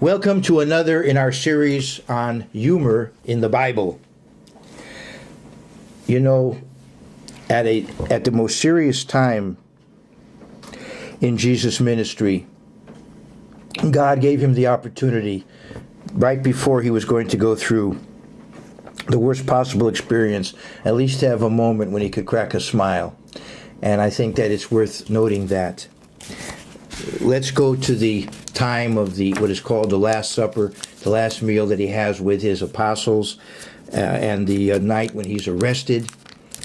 Welcome to another in our series on humor in the Bible. You know, at the most serious time in Jesus' ministry, God gave him the opportunity right before he was going to go through the worst possible experience, at least to have a moment when he could crack a smile. And I think that it's worth noting that. Let's go to the time of what is called the Last Supper, the last meal that he has with his apostles, and the night when he's arrested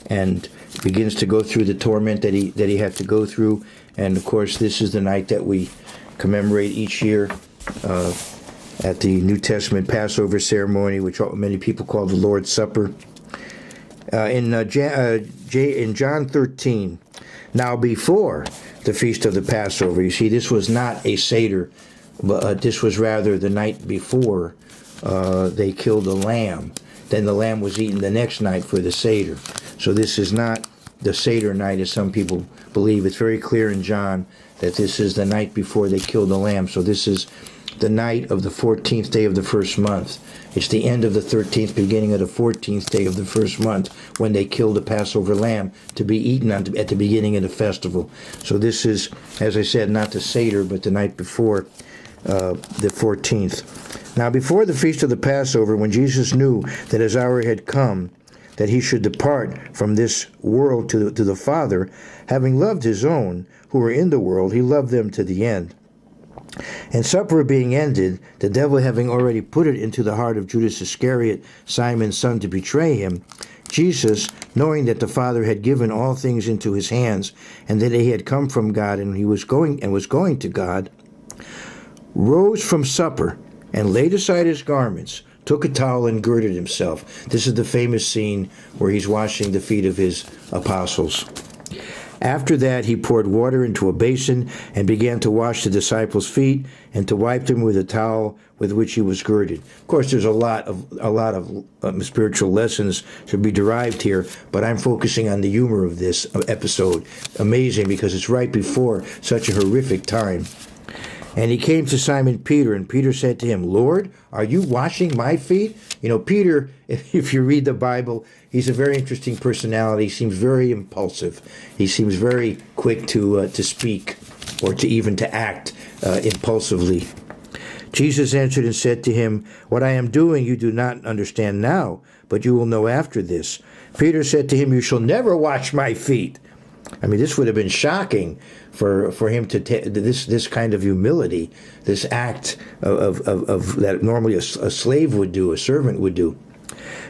and begins to go through the torment that he had to go through. And of course, this is the night that we commemorate each year at the New Testament Passover ceremony, which many people call the Lord's Supper. In John 13, now before the feast of the Passover, you see, this was not a Seder, but this was rather the night before they killed the lamb. Then the lamb was eaten the next night for the Seder. So this is not the Seder night, as some people believe. It's very clear in John that this is the night before they killed the lamb. So this is the night of the 14th day of the first month. It's the end of the 13th, beginning of the 14th day of the first month, when they killed the Passover lamb to be eaten at the beginning of the festival. So this is, as I said, not the Seder, but the night before the 14th. Now, before the feast of the Passover, when Jesus knew that his hour had come, that he should depart from this world to the Father, having loved his own who were in the world, he loved them to the end. And supper being ended, the devil having already put it into the heart of Judas Iscariot, Simon's son, to betray him, Jesus, knowing that the Father had given all things into his hands, and that he had come from God and was going to God, rose from supper and laid aside his garments, took a towel and girded himself. This is the famous scene where he's washing the feet of his apostles. After that, he poured water into a basin and began to wash the disciples' feet and to wipe them with a towel with which he was girded. Of course, there's a lot of spiritual lessons to be derived here, but I'm focusing on the humor of this episode. Amazing, because it's right before such a horrific time. And he came to Simon Peter, and Peter said to him, "Lord, are you washing my feet?" You know, Peter, if you read the Bible, he's a very interesting personality. He seems very impulsive. He seems very quick to speak or to act impulsively. Jesus answered and said to him, "What I am doing you do not understand now, but you will know after this." Peter said to him, "You shall never wash my feet." I mean, this would have been shocking for him to take this kind of humility, this act of that normally a slave would do, a servant would do.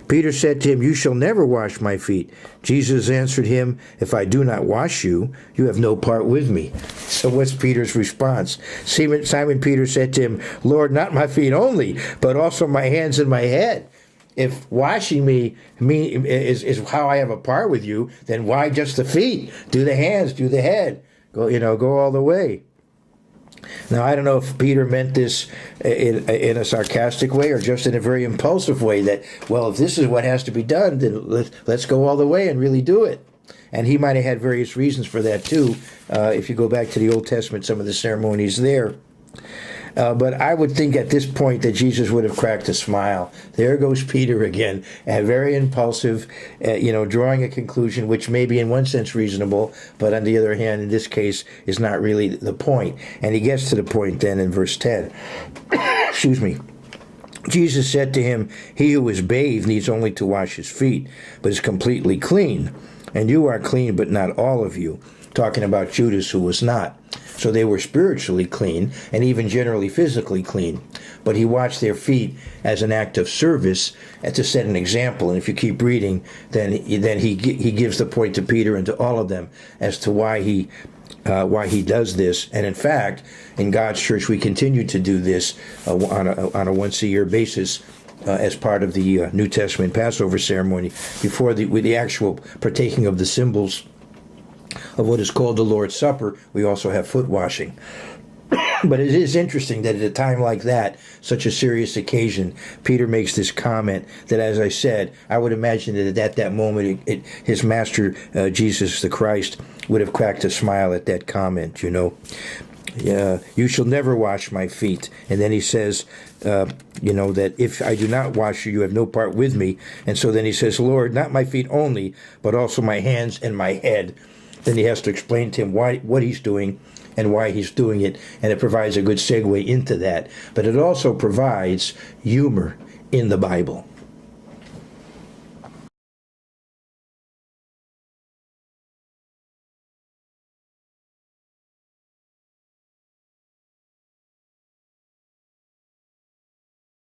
Peter said to him, "You shall never wash my feet." Jesus answered him, "If I do not wash you, you have no part with me." So what's Peter's response? Simon Peter said to him, "Lord, not my feet only, but also my hands and my head. If washing me is how I have a part with you, then why just the feet? Do the hands, do the head. Go all the way." Now, I don't know if Peter meant this in a sarcastic way or just in a very impulsive way, that, well, if this is what has to be done, then let's go all the way and really do it. And he might have had various reasons for that, too, if you go back to the Old Testament, some of the ceremonies there. But I would think at this point that Jesus would have cracked a smile. There goes Peter again, very impulsive, drawing a conclusion which may be in one sense reasonable, but on the other hand, in this case, is not really the point. And he gets to the point then in verse 10. Excuse me. Jesus said to him, "He who is bathed needs only to wash his feet, but is completely clean. And you are clean, but not all of you." Talking about Judas, who was not. So they were spiritually clean and even generally physically clean. But he washed their feet as an act of service and to set an example. And if you keep reading, then he gives the point to Peter and to all of them as to why he does this. And in fact, in God's church, we continue to do this on a once-a-year basis as part of the New Testament Passover ceremony before the actual partaking of the symbols of what is called the Lord's Supper. We also have foot washing. But it is interesting that at a time like that, such a serious occasion, Peter makes this comment that, as I said, I would imagine that at that moment, his master, Jesus the Christ, would have cracked a smile at that comment, You shall never wash my feet. And then he says, that if I do not wash you, you have no part with me. And so then he says, Lord, not my feet only, but also my hands and my head. Then he has to explain to him what he's doing and why he's doing it. And it provides a good segue into that. But it also provides humor in the Bible.